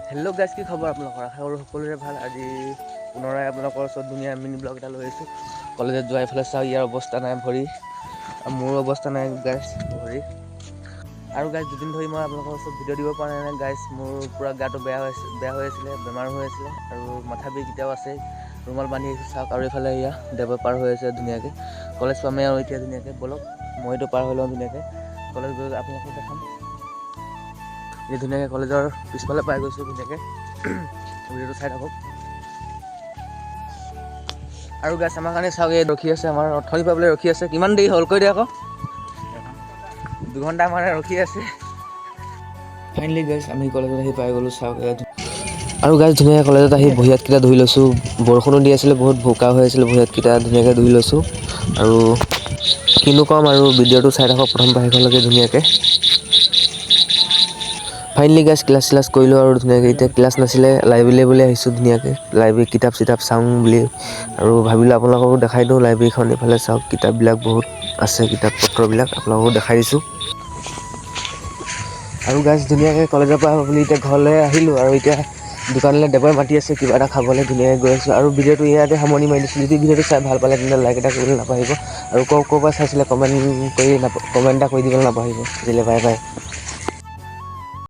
Hello' guys, কি খবৰ আপোনালোকৰ? আশা কৰোঁ সকলোৰে ভাল। আজি পুনৰাই আপোনালোকৰ ওচৰত ধুনীয়া মিনি ব্লগ এটা লৈ আহিছোঁ। কলেজত যোৱা এইফালে চাওঁ, ইয়াৰ অৱস্থা নাই ভৰি, মোৰো অৱস্থা নাই গাইজ ভৰি। আৰু গাইজ, দুদিন ধৰি মই আপোনালোকৰ ওচৰত ভিডিঅ' দিব পৰা নাই গাইজ। মোৰ পূৰা গাটো বেয়া হৈ আছিলে, বেমাৰ হৈ আছিলে আৰু মাথা বিষ এতিয়াও আছে। ৰুমাল বান্ধি আহিছোঁ চাওক। আৰু এইফালে এয়া দেৱৰ পাৰ হৈ আছে ধুনীয়াকৈ। কলেজ পামেই আৰু এতিয়া ধুনীয়াকৈ। ব'লক মইতো পাৰ হৈ লওঁ ধুনীয়াকৈ। কলেজ গৈ আপোনালোকক দেখাম। এই ধুনীয়াকৈ কলেজৰ পিছফালে পাই গৈছোঁ ধুনীয়াকৈ। ভিডিঅ'টো চাই থাকক। আৰু গাইজ, আমাৰ কাৰণে চাওক, এই ৰখি আছে আমাৰ অথনিৰ পৰা বোলে ৰখি আছে। কিমান দেৰি হ'ল কৈ দিয়া আকৌ। 2 ঘণ্টা মানে ৰখি আছে। ফাইনেলি গাইজ, আমি কলেজত আহি পাই গ'লোঁ চাওক। আৰু গাইজ, ধুনীয়াকৈ কলেজত আহি ভৰি হাতকেইটা ধুই লৈছোঁ। বৰষুণো দি আছিলে, বহুত বোকা হৈ আছিলে, ভৰি হাতকেইটা ধুনীয়াকৈ ধুই লৈছোঁ। আৰু কিনো ক'ম আৰু, ভিডিঅ'টো চাই থাকক প্ৰথমৰ পৰা শেষলৈকে ধুনীয়াকৈ। ফাইনেলি গাইজ, ক্লাছ কৰিলোঁ আৰু ধুনীয়াকৈ। এতিয়া ক্লাছ নাছিলে, লাইব্ৰেৰীলৈ আহিছোঁ ধুনীয়াকৈ। লাইব্ৰেৰীত কিতাপ চিতাপ চাওঁ বুলি আৰু ভাবিলোঁ আপোনালোককো দেখাই দিওঁ লাইব্ৰেৰীখন। এইফালে চাওক, কিতাপবিলাক বহুত আছে, কিতাপ পত্ৰবিলাক আপোনালোককো দেখাই দিছোঁ। আৰু গাইজ, ধুনীয়াকৈ কলেজৰ পৰা বুলি এতিয়া ঘৰলৈ আহিলোঁ। আৰু এতিয়া দোকানলৈ দেৱই মাতি আছে কিবা এটা খাবলৈ, ধুনীয়াকৈ গৈ আছোঁ। আৰু ভিডিঅ'টো ইয়াতে সামৰণি মাৰি দিছোঁ। যদি ভিডিঅ'টো চাই ভাল পালে তেন্তে লাইক এটা কৰিবলৈ নাপাহৰিব। আৰু ক'ৰ পৰা চাইছিলে কমেণ্ট এটা কৰি দিবলৈ নাপাহৰিব। আজিলৈ বাই বাই।